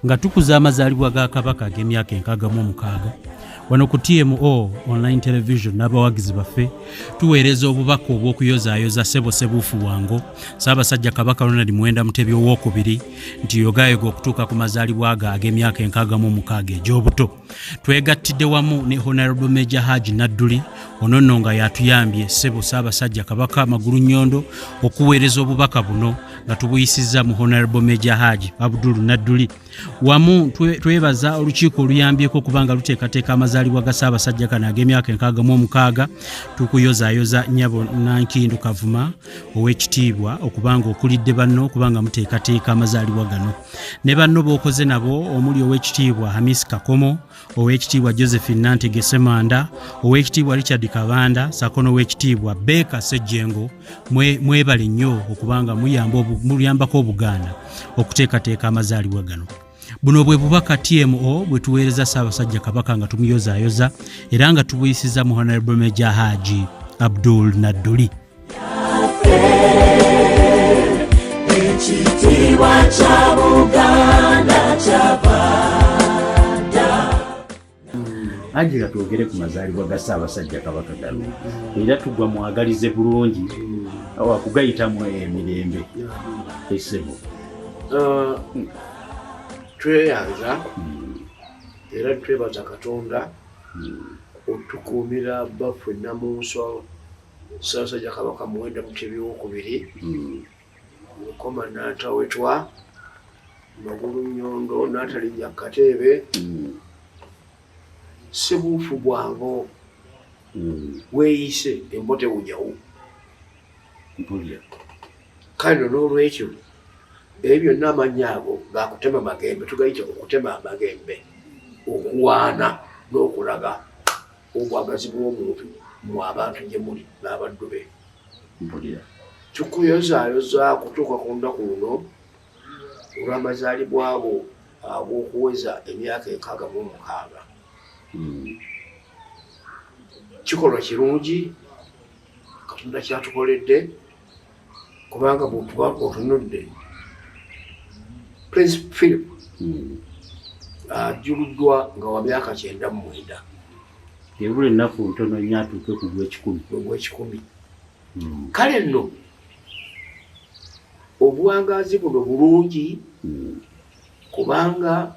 nga tukuza amazaalibwa ga Kabaka ag'emyaka 66 wano ku TMO online television n'abawagizi baffe tuweereza obubaka obw'okuyozaayoza Ssebo Ssebuufu Wango Ssaabasajja Kabaka Ronald Muwenda Mutebi II nti yogayoga okutuuka ku mazaalibwa ge ag'emyaka 66 egy'obuto. Twegattidde wamu ne Honorable Major Haji Nadduli ono nno nga yatuyambye Ssebo Ssaabasajja Kabaka Magulunnyondo okuweereza obubaka buno nga tubuyisizza mu Honorable Major Haji Abdul Nadduli. Wamu twebaza olukiiko oluyambyeko kubanga luteekateeka amazaalibwa ga Ssaabasajja kano ag'emyaka 66 tukuyozaayoza Nnyabo Nankindu Kavuma ow'ekitiibwa okubanga okulidde banno okubanga muteekateeka amazaalibwa gano ne banno b'okoze nabo omuli ow'ekitiibwa Hamisi Kakomo, ow'ekitiibwa Josephine Nantege Semanda, ow'ekitiibwa Richard Kabanda sako n'ow'ekitiibwa Beka Sejjengo. Mwebale nnyo okubanga muyambako Obuganda okuteekateeka amazaalibwa gano. Buno bwe bubaka TMO bwe tuweereza Ssaabasajja Kabaka nga tumuyozaayoza era nga tubuyisiza mu Honorable Major Haji Abdul Nadduli. Ajira twogere ku mazaalibwa ga Ssaabasajja Kabaka gano era tugwa mwagalize bulungi wakugayitamu emirembe Ssebo. Tweyanza era twebaza Katonda otukuumira baffe Nnamunswa Ssaabasajja Kabaka Muwenda Mutebi II Komandanta wetwa Magulunnyondo Natalia Kateebe Ssebuufu Wango weeyise embote bujawu kale n'olwekyo ebyo n'amannya ago gakutema magembe tugayita okutema amagembe okuwaana n'okulaga obwagazi bw'omuntu mu abantu gye muli n'abaddu be. Tukuyozaayoza kutuuka ku lunaku luno olw'amazaalibwa abo ag'okuweza emyaka 66. Kikolwa kirungi Katonda kyatukoledde kubanga bw'otunudde Prince Philip ajuluddwa nga wa myaka 99 ebula ennaku ntono nnyo atuuke ku gw'ekikumi. Kale nno obuwangaazi buno bulungi kubanga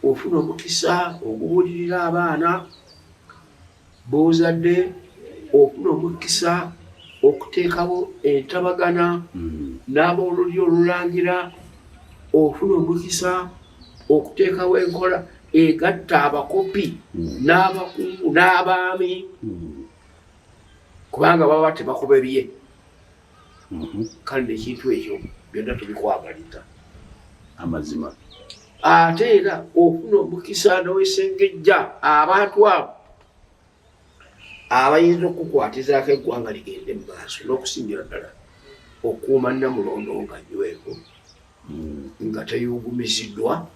ofuna omukisa ogubuulirira abaana b'ozadde, ofuna omukisa okuteekawo entabagana n'aboolulyo olulangira, ofuna omukisa okuteekawo enkola egatta abakopi n'abakungu n'abaami kubanga baba tebakubebye. Kale n'ekintu ekyo byonna tubikwagaliza amazima. Ate era ofuna omukisa n'owesengejja abantu abo abayinza okukwatizaako eggwanga ligende mu maaso n'okusingira ddala okukuuma Nnamulondo nga nnywevu nga teyugumiziddwa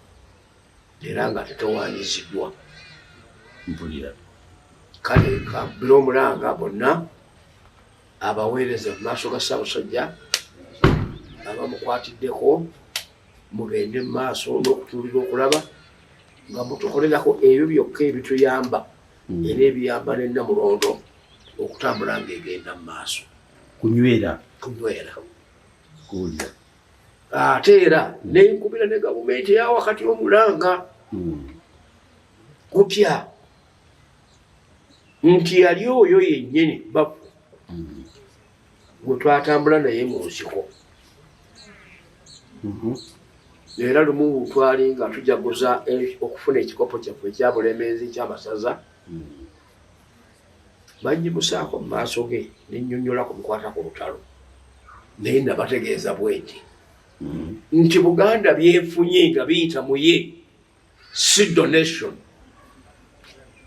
era nga tetawaanyiziddwa. Kale kabbira omulanga bonna abaweereza mu maaso ga Ssaabasajja abamukwatiddeko mugende mu maaso n'okutuulira okulaba nga mutukolerako ebyo byokka ebituyamba era ebiyamba ne Nnamulondo okutambula ng'egenda mu maaso. Kunywera. Ate era nenkubira ne gavumenti eya wakati omulanga kutya nti yali oyo yennyini bafu gwe twatambula naye mu nsiko. Era lumu twali nga tujaguza okufuna ekikopo kyaffe ekya Bulemeezi ky'amasaza banyimusaako mu maaso ge nennyonnyola ku mukwata ku lutalo naye nabategeeza bwenti nti Buganda byefunye nga biyita mu ye si donation,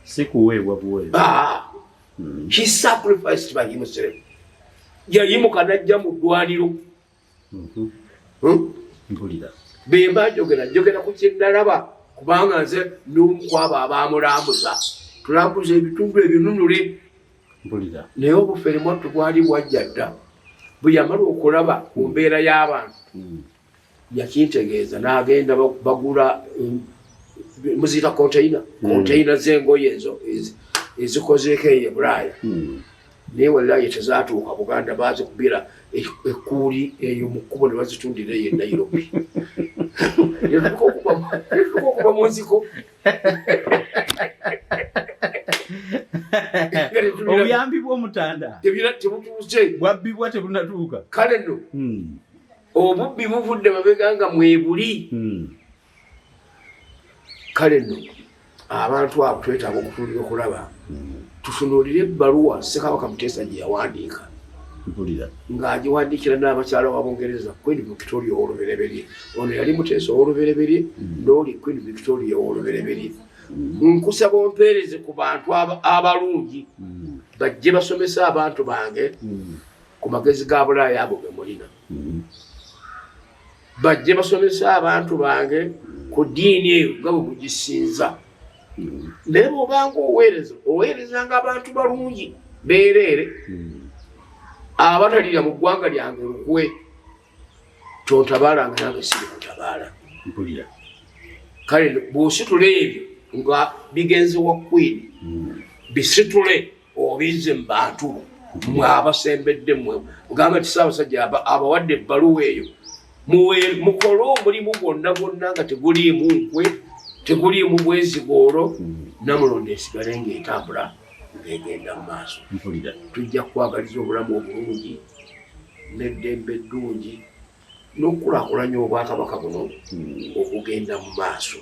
si kuweebwa buweebwa. He sacrificed by himself. Yayimuka n'ajja mu ddwaliro. Bemba njogera ku kye nalaba kubanga nze n'omu ku abo abaamulambuza tulambuza ebitundu ebinunule naye obufere mwattu bwali bwajja dda bwe yamala okulaba ku mbeera y'abantu yakintegeeza n'agenda bagula muziyita container z'engoye ezo ezikozeeko eyo Bulaaya naye wallahi tezaatuuka Buganda bazikubira ekkuuli eyo mu kkubo ne bazitundira eyo e Nairobi okuba mu nsiko obuyambi bw'Omutanda tebutuuse bwabbibwa tebunatuuka kale nno obubbi buvudde mabega nga mwebuli kale nno abantu abo twetaaga okutuulira okulaba tutunuulire ebbaluwa Ssekabaka Muteesa gye yawandiika ng'agiwandiikira n'abakyala w'Abongereza Queen Victoria ow'olubereberye ono yali Muteesa ow'olubereberye n'oli Queen Victoria ow'olubereberye nkusaba ompeereze ku bantu abalungi bajje basomesa abantu bange ku magezi ga Bulaaya abo ge mulina bajje basomesa abantu bange ku ddiini eyo nga bwe mugisinza naye bw'obanga oweerezanga abantu balungi beereere abatalira mu ggwanga lyange lukwe tontabaalanga nange siri kutabaala kale bw'ositula ebyo nga bigenze wa Queen bisitule obizze mu bantu mwe abasembedde mmwe mugamba nti Ssaabasajja abawadde ebbaluwa eyo mukole omulimu gwonna nga teguliimu nkwe teguliimu bwezigoolo Namulondo esigale ng'etambula ng'egenda mu maaso tujja kukwagaliza obulamu obulungi n'eddembe eddungi n'okukulaakulanya Obwakabaka buno okugenda mu maaso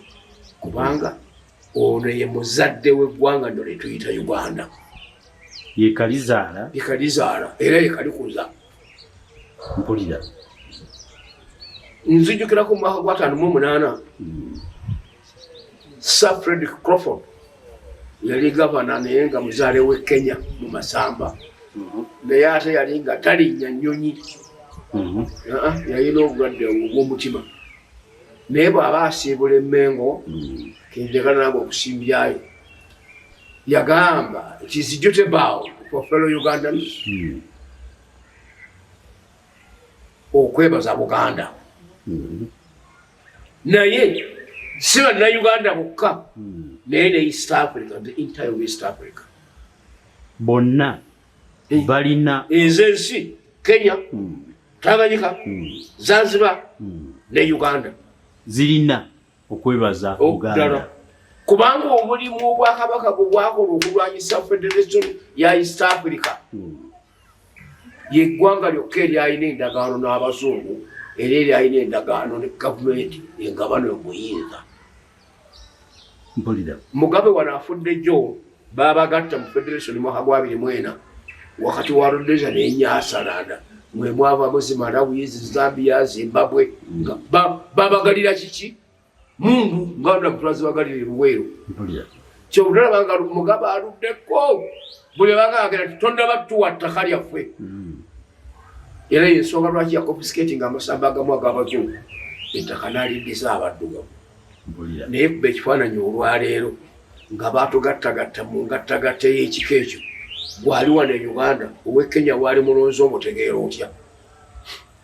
kubanga ono ye muzadde w'eggwanga nno lye tuyita Uganda yekalizaala era yekalikuza mpulira nzijukirako mu mwaka gwa 58 Sir Frederick Crawford yali gavana naye nga muzaale w'e Kenya mu Masamba naye ate yali nga talinnya nnyonyi yalina obulwadde obw'omutima naye bw'aba asiibula emmengo kenjagala nange okusimbyayo yagamba it is duty bound for fellow Ugandans okwebaza Buganda naye si bannayuganda bokka naye ne East Africa, the entire West Africa bonna balina ensi Kenya Tanganyika Zanzibar ne Uganda zirina okwebaza Uganda kubanga omulimu Obwakabaka bwakola okulwanyisa Federation ya East Africa yeggwanga lyokka eryalina endagaano n'Abazungu era eryalina endagaano ne gavumenti engabano y'obuyinza mpulira Mugabe wano afudde jjo baabagatta mu Federation mwaka gwa 2004 wakati wa Rhodesia ne Nyasaland mwe mwava Malawi Zambia Zimbabwe babagalira kiki mundu nganda kutwazi bagalira Luweero mpulira kyo bulabanga Mugabe aluddeko buli bagagera tonda batuwa takali afwe era yensonga lwaki ya confiscating amasamba agamu ag'Abazungu ettaka n'aliddisa abaddugavu naye kuba ekifaananyi olwaleero nga baatugattagatta mu ngattagatta y'ekika ekyo gwali wano e Uganda ow'e Kenya waali mulonzi omutegeera otya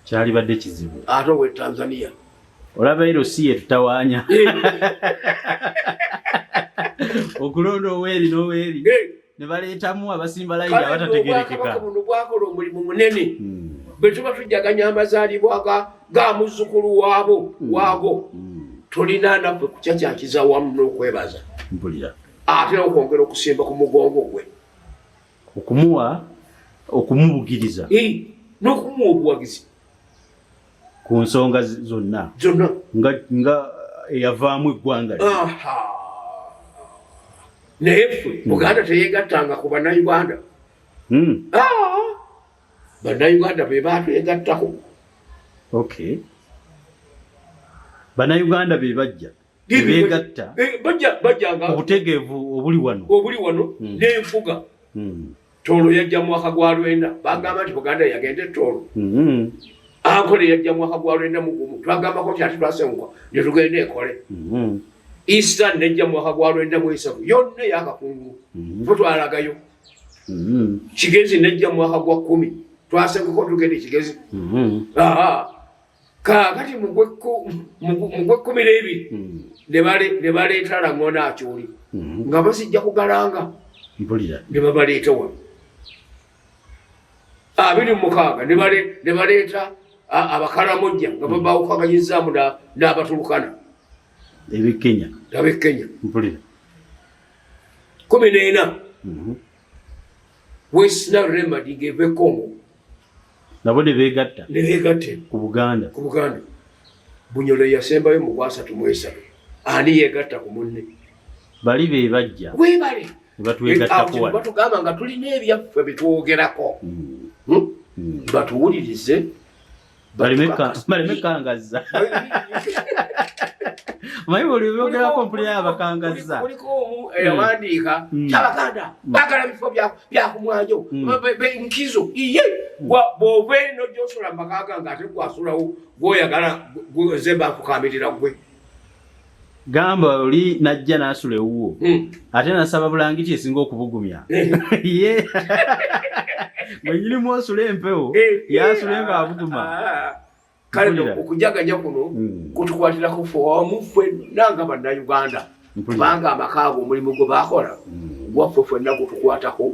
kyali badde kizibu ate ow'e Tanzania olaba ero si ye tutawaanya okulonda oweeri n'oweeri ne baleetamu abasimba layini abatategerekeka buno bwakola omulimu munene bwe tuba tujjaganya amazaalibwa ga muzzukulu waago tolina naffe kucacaakiza wamu n'okwebaza mpulira ate n'okwongera okusimba ku mugongo gwe okumubugiriza n'okumuwa obuwagizi ku nsonga zonna nga eyavaamu eggwanga naye ffe Buganda teyeegattanga ku bannayuganda bannayuganda be baatwegattako bannayuganda be bajja beegatta bajjanga obutegeevu obuli wano n'enfuga Toolo yajja mu mwaka gwa 9 bagamba nti Buganda yagenda e Toolo Ankole yajja mu mwaka gwa 9 mugumu twagambako nti ate twasenguka ne tugenda ekole Eastern nejja mu mwaka gwa 9 mu 3 yonna yakakungu twalagayo Kigezi nejja mu mwaka gwa 10 twasenguka tugenda Kigezi kaakati mu gw'ekkumi n'ebiri ne baleeta Lang'ona Acholi nga basijja kugalanga ne babaleeta wano 26 ne baleeta Abakaramojja nga babaawukaganyizaamu n'Abatulukana eb'Ekenya 14 West Nile Remedy ng'eva e Congo nabo ne beegatte ku Buganda Bunyolo yasembayo mu 3 ani yeegatta ku munne bali be bajja webale batwegattako wano batugamba nga tulina ebyaffe bitwogerako batuwulirize balemekangazza mayi olibyogerako mpulira abakangazza kuliko omu eyawandiika Abaganda baagala bifo byakumwanjo nkizo iye bw'ova eno gy'osula mu maka gange ate gwasulawo gw'oyagala zemba kukamirira gwe gamba oli najja n'asula ewuwo ate nasaba bulangiti esinga okubugumya ye mwenyinimu osula empewo yasule nga abuguma kale okujaganya kuno kutukwatirako ffe ffenna nga bannayuganda kubanga amaka ago omulimu gwe bakola gwaffe ffenna gutukwatako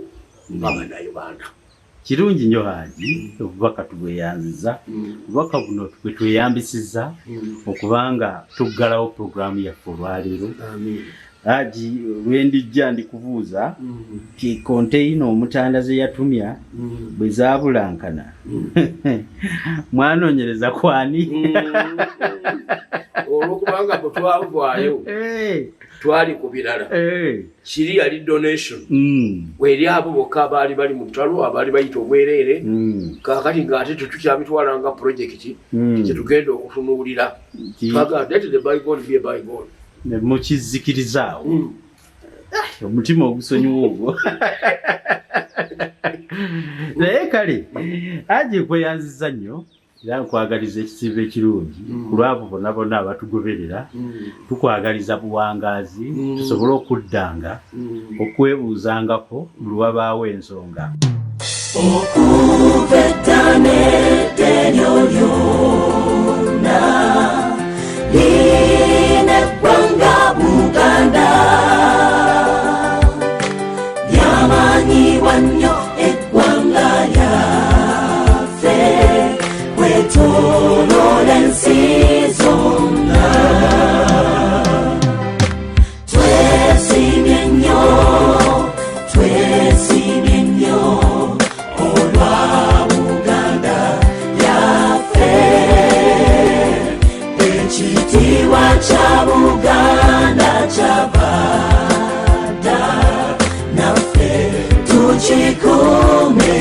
nga bannayuganda kirungi nnyo Haji obubaka tubweyanziza obubaka buno bwe tweyambisizza okubanga tuggalawo puroguramu yaffe olwaleero Haji lwendijja ndikubuuza konteyina omutanda ze yatumya bwe zaabulankana mwanoonyereza kwani olwokubanga bwe twavaayo twali ku birala kiri yali donation weri abo bokka abaali bali mu ttalo abaali bayita obwereere kaakati ng'ate tetukyabitwalanga projekiti kyetugenda okutunuulira twagala let the bygone be a bygone mukizikirizaawo omutima ogusonyiwa ogwo naye kale Haji kweyanziza nnyo era nkwagaliza ekisiibo ekirungi ku lwabo bonna bonna abatugoberera tukwagaliza buwangaazi tusobole okuddanga okwebuuzangako buli wabaawo ensonga okubettane teryo lyonna line eggwanga Buganda lyamanyibwa nnyo eggwanga lyaffe kwetoloola ensi zonna twesimye nnyo olwa Buganda lyaffe ekitiibwa kya Buganda kyabada naffe tukikuume